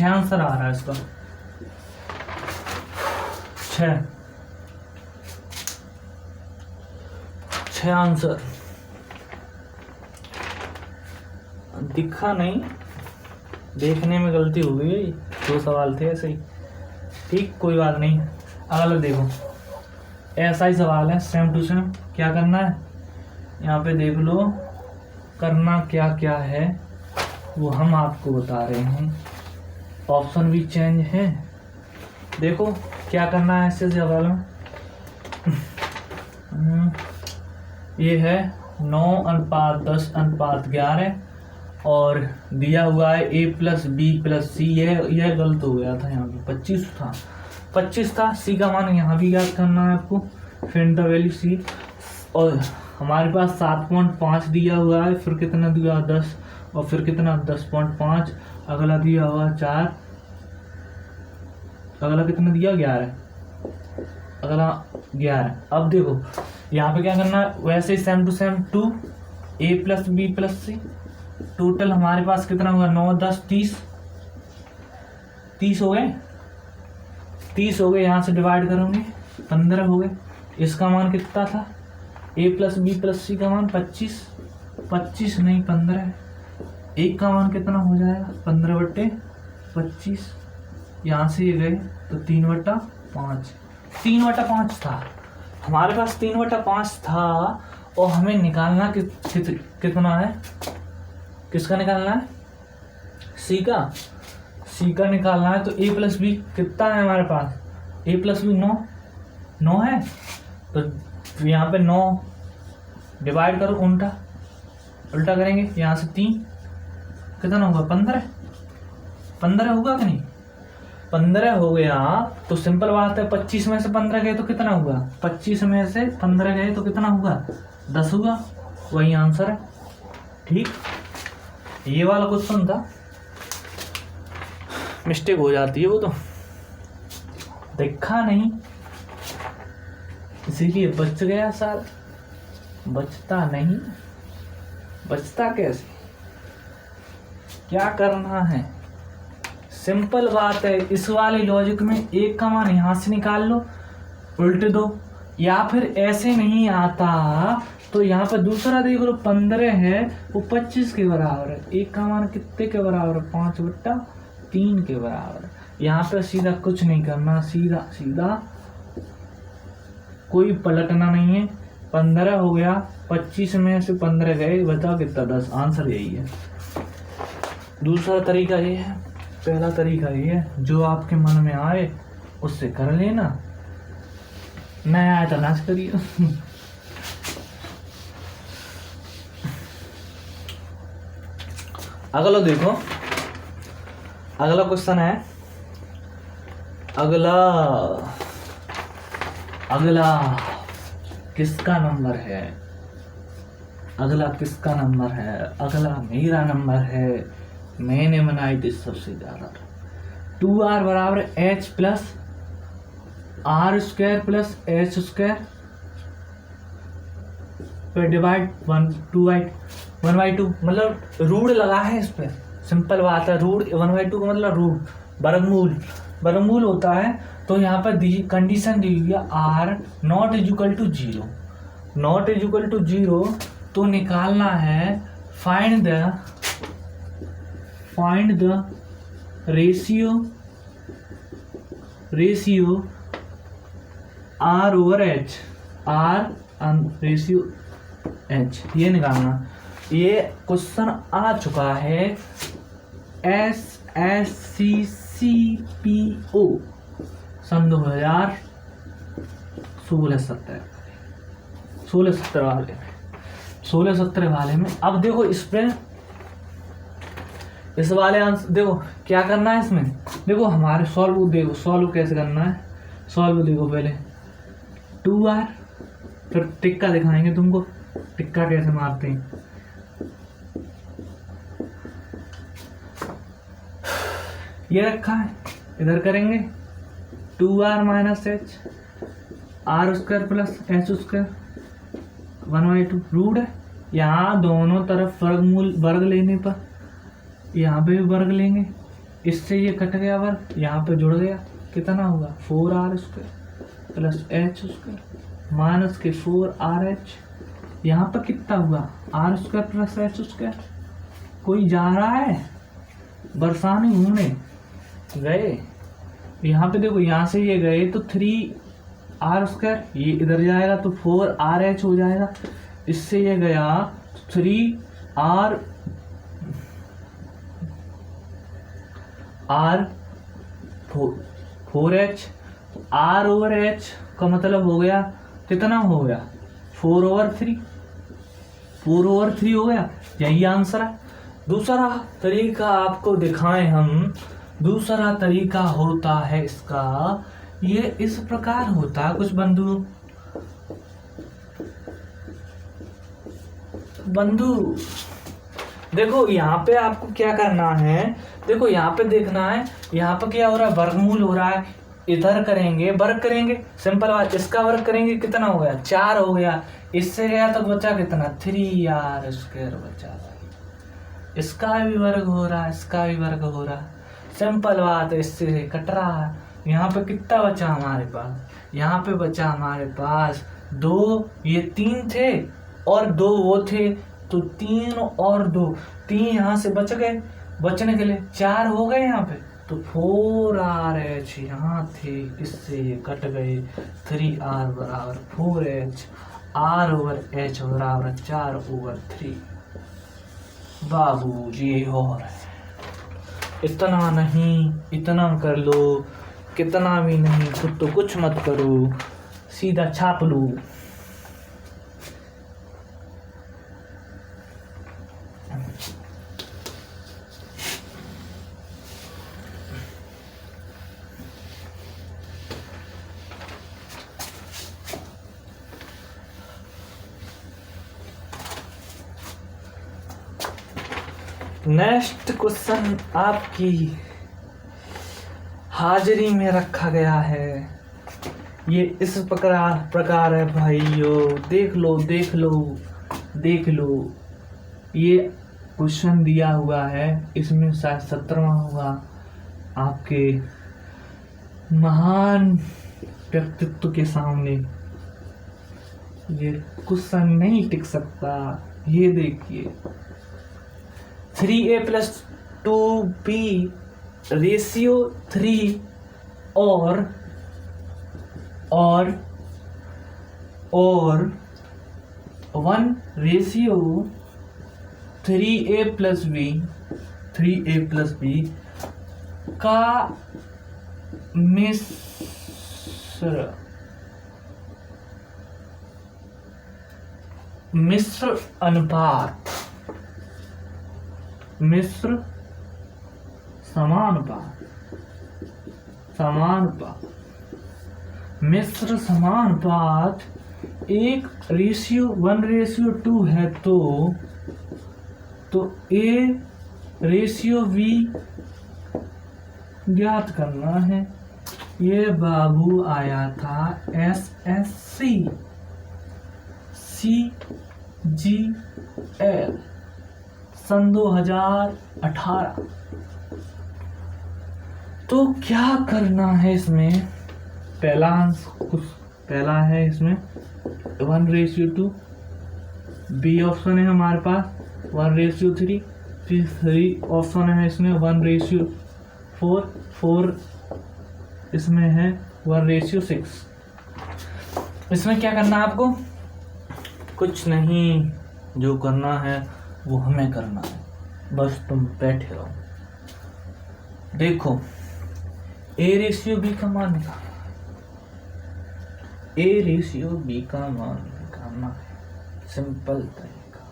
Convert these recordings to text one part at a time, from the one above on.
Answer आ रहा है इसका 6 आंसर दिखा नहीं, देखने में गलती हो गई, 2 सवाल थे ऐसे ही। ठीक, कोई बात नहीं। अगला देखो, ऐसा ही सवाल है सेम टू सेम। क्या करना है यहाँ पे देख लो, करना क्या क्या है वो हम आपको बता रहे हैं। ऑप्शन भी चेंज है। देखो क्या करना है ऐसे सवाल में। ये है 9:10:11 और दिया हुआ है a + b + c। यह गलत हो गया था, यहाँ पे 25 था। c का मान यहाँ भी याद करना है आपको, फिर द वैल्यू c। और हमारे पास 7.5 दिया हुआ है, फिर कितना दिया 10, और फिर कितना 10.5। अगला दिया हुआ 4, अगला कितना दिया 11, अगला 11। अब देखो यहाँ पे क्या करना है, वैसे ही same to same 2a + b + c। Total हमारे पास कितना होगा 9, 10, 30 हो गए। 30 हो गए, यहाँ से डिवाइड करोगे 15 हो गए। इसका मान कितना था, a + b + c का मान 25 नहीं 15। एक का मान कितना हो जाएगा 15/25। यहाँ से ये गए तो 3/5। 3/5 था हमारे पास, 3/5 था। और हमें निकालना कितना है, किसका निकालना है, c का निकालना है। तो a + b कितना है हमारे पास, a + b 9 है। तो यहाँ पे 9 डिवाइड करो, उल्टा करेंगे, यहाँ से 3 कितना होगा 15 होगा कि नहीं, 15 हो गया। तो सिंपल बात है, 25 में से 15 गए तो कितना होगा, 25 में से 15 गए तो कितना होगा 10 होगा। वही आंसर है। ठीक, ये वाला क्वेश्चन था, मिस्टेक हो जाती है वो तो देखा नहीं, इसीलिए बच गया सर। बचता नहीं, बचता कैसे, क्या करना है, सिंपल बात है। इस वाले लॉजिक में एक का मान यहाँ से निकाल लो, उल्टे दो, या फिर ऐसे नहीं आता तो यहाँ पे दूसरा देख लो, 15 है वो 25 के बराबर है। एक का मान कितने के बराबर है, 5/3 के बराबर है। यहाँ पे सीधा कुछ नहीं करना, सीधा कोई पलटना नहीं है। 15 हो गया, 25 में से 15 गए, बताओ कितना 10। आंसर यही है। दूसरा तरीका ये है, पहला तरीका ये है, जो आपके मन में आए उससे कर लेना, नहीं आया तो नाच करिए। अगला देखो, अगला क्वेश्चन है, अगला किसका नंबर है, अगला किसका नंबर है, अगला मेरा नंबर है। मैंने बनाई थी सबसे ज्यादा। 2r = h + r² + h² पे डिवाइड 1/2, मतलब रूट लगा है इस पर। सिंपल बात है, रूट 1/2 का मतलब रूट, वर्गमूल होता है। तो यहाँ पर कंडीशन दी हुई है r ≠ 0, तो निकालना है find the ratio r/h, ratio h, ये निकालना। ये क्वेश्चन आ चुका है SSCCPO सन 2016-17 वाले में। अब देखो इस वाले आंसर देखो क्या करना है इसमें। देखो हमारे सॉल्व कैसे करना है। सॉल्व देखो, पहले 2r, फिर टिक्का दिखाएंगे तुमको, टिक्का कैसे मारते हैं। ये रखा है, इधर करेंगे 2r - h r² + h² 1/2 root है। यहाँ दोनों तरफ वर्ग लेने पर यहाँ पे भी वर्ग लेंगे, इससे ये कट गया वर्ग, यहाँ पे जुड़ गया, कितना हुआ 4r² प्लस h² माइनस के 4RH, यहाँ पर कितना हुआ r² प्लस h²। कोई जा रहा है बरसाने घूमने गए, यहाँ पे देखो यहाँ से ये गए तो 3r², ये इधर जाएगा तो 4RH हो जाएगा, इससे ये गया 3r 4h, r over h का मतलब हो गया कितना हो गया 4/3, 4/3 हो गया, यही आंसर है। दूसरा तरीका आपको दिखाएं हम, दूसरा तरीका होता है इसका, ये इस प्रकार होता है। कुछ बंधु देखो यहाँ पे आपको क्या करना है, देखो यहाँ पे देखना है, यहाँ पे क्या हो रहा है वर्गमूल हो रहा है, इधर करेंगे वर्ग करेंगे, सिंपल बात, इसका वर्ग करेंगे कितना हो गया 4 हो गया, इससे गया तो बचा कितना 3r² बचा, इसका भी वर्ग हो रहा है, इसका भी वर्ग हो रहा है, सिंपल बात है, इससे कट रहा है। यहाँ पे कितना बचा हमारे पास, यहाँ पे बचा हमारे पास 2, ये 3 थे और 2 वो थे, तो 3 और 2, 3 यहाँ से बच गए, बचने के लिए 4 हो गए यहाँ पे, तो 4RH यहाँ थे, इससे ये कट गए, 3r बराबर 4h, r ओवर h बराबर 4/3। बाबू जी और इतना नहीं, इतना कर लो, कितना भी नहीं, खुद तो कुछ मत करो, सीधा छाप लो। नेक्स्ट क्वेश्चन आपकी हाजिरी में रखा गया है, ये इस प्रकार है भाइयों, देख लो देख लो देख लो, ये क्वेश्चन दिया हुआ है, इसमें शायद 17वां होगा। आपके महान व्यक्तित्व के सामने ये क्वेश्चन नहीं टिक सकता। ये देखिए 3a + 2b रेशियो 3 और 1/3a + b का मिश्र अनुपात, मिश्र समानुपात 1:2 है, तो a/b ज्ञात करना है। ये बाबू आया था SSC CGL सन 2018। तो क्या करना है इसमें, पहला है इसमें 1:2, बी ऑप्शन है हमारे पास 1:3, 3 ऑप्शन है इसमें 1:4, 4 इसमें है 1:6। इसमें क्या करना है आपको, कुछ नहीं, जो करना है वो हमें करना है, बस तुम बैठे रहो। देखो a/b का मान निकालना, a/b का मान निकालना है, सिंपल तरीका।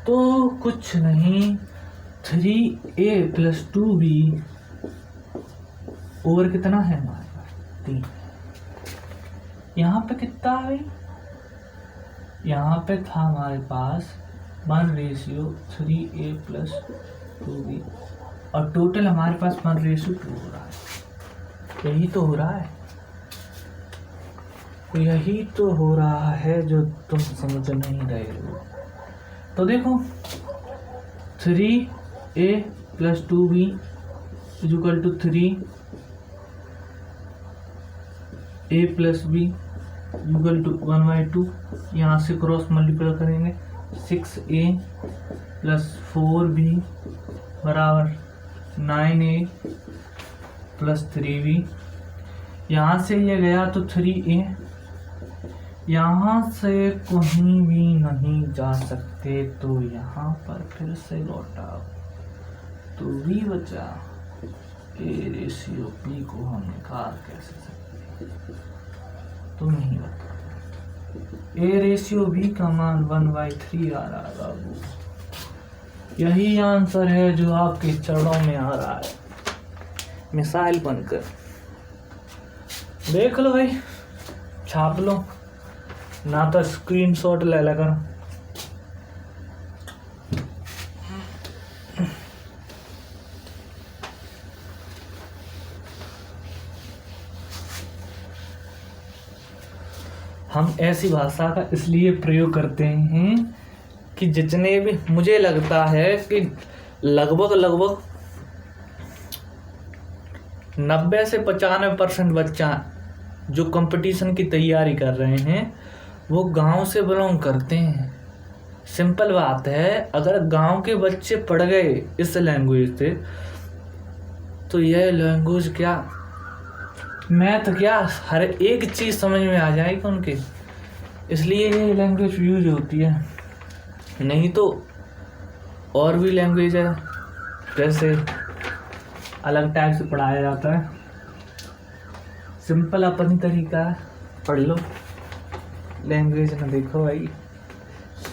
तो कुछ नहीं, 3a + 2b ओवर कितना है हमारे पास 3, यहाँ पे कितना है, यहाँ पे था हमारे पास 1:3a + 2b और टोटल हमारे पास 1:2 हो रहा है। यही तो हो रहा है जो तुम समझ नहीं रहे हो। तो देखो 3a + 2b equal to 3 a plus B equal to 1/2। यहाँ से क्रॉस मल्टीप्लाई करेंगे 6a प्लस 4b बराबर 9a प्लस 3b। यहाँ से ये गया तो 3a, यहाँ से कहीं भी नहीं जा सकते तो यहाँ पर फिर से लौटा तो b बचा। a रेशियो b को हम निकाल कैसे सकते तुम नहीं बता। a रेशियो b का मान 1/3 आ रहा है बाबू। यही आंसर है जो आपके चरणों में आ रहा है मिसाइल बनकर। देख लो भाई, छाप लो ना तो स्क्रीनशॉट ले लेकर। हम ऐसी भाषा का इसलिए प्रयोग करते हैं कि जितने भी, मुझे लगता है कि लगभग 90 से 95% बच्चा जो कंपटीशन की तैयारी कर रहे हैं वो गांव से बिलोंग करते हैं। सिंपल बात है, अगर गांव के बच्चे पढ़ गए इस लैंग्वेज से तो यह लैंग्वेज क्या, मैथ क्या, हर एक चीज़ समझ में आ जाएगी उनके। इसलिए ये लैंग्वेज यूज होती है। नहीं तो और भी लैंग्वेज है जैसे अलग टाइप से पढ़ाया जाता है। सिंपल अपनी तरीका है, पढ़ लो। लैंग्वेज ना देखो भाई,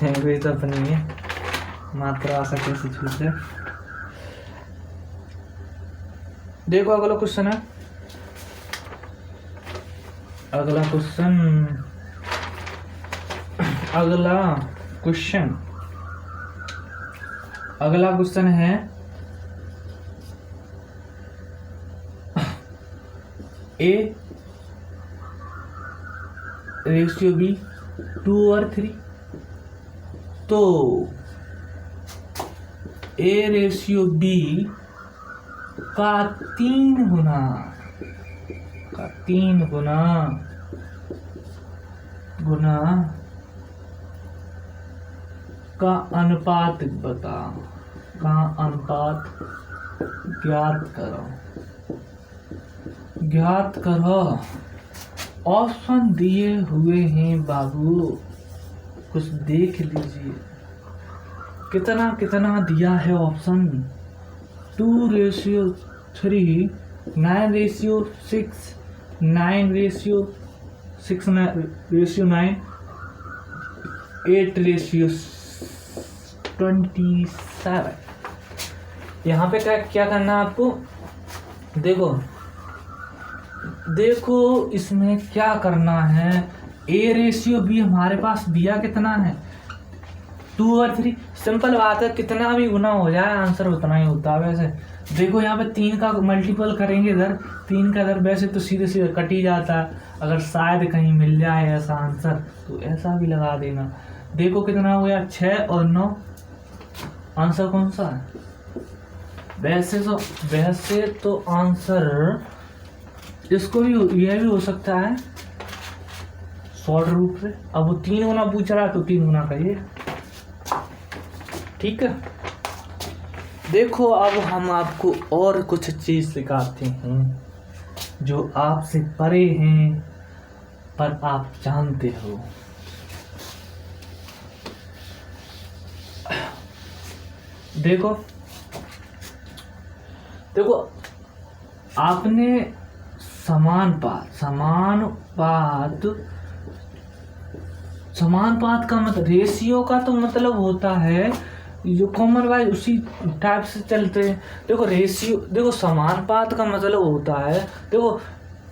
लैंग्वेज तो अपनी है, मातृभाषा कैसी चीज है। देखो अगला क्वेश्चन है, अगला क्वेश्चन है a रेशियो b 2/3। तो a रेशियो b का 3 गुना का अनुपात बता, का अनुपात ज्ञात करो। ऑप्शन दिए हुए हैं बाबू, कुछ देख लीजिए कितना दिया है ऑप्शन। 2/3, 9/6, 9/6, 9, 8/27। यहाँ पे क्या करना है आपको, देखो इसमें क्या करना है। a रेशियो b हमारे पास दिया कितना है 2/3। सिंपल बात है, कितना भी गुना हो जाए आंसर उतना ही होता है। वैसे देखो यहाँ पे 3 का मल्टीपल करेंगे इधर, 3 का इधर, वैसे तो सीधे सीधे कट ही जाता है। अगर शायद कहीं मिल जाए ऐसा आंसर तो ऐसा भी लगा देना। देखो कितना हो गया, 6 और 9। आंसर कौन सा है? वैसे तो आंसर इसको भी, यह भी हो सकता है शॉर्ट रूप से। अब वो 3 गुना पूछ रहा है तो 3 गुना करिए, ठीक है। देखो अब हम आपको और कुछ चीज सिखाते हैं जो आपसे परे हैं पर आप जानते हो। देखो आपने समानुपात का मतलब, रेशियो का तो मतलब होता है जो कॉमन वाइज उसी टाइप से चलते हैं। देखो समानुपात का मतलब होता है, देखो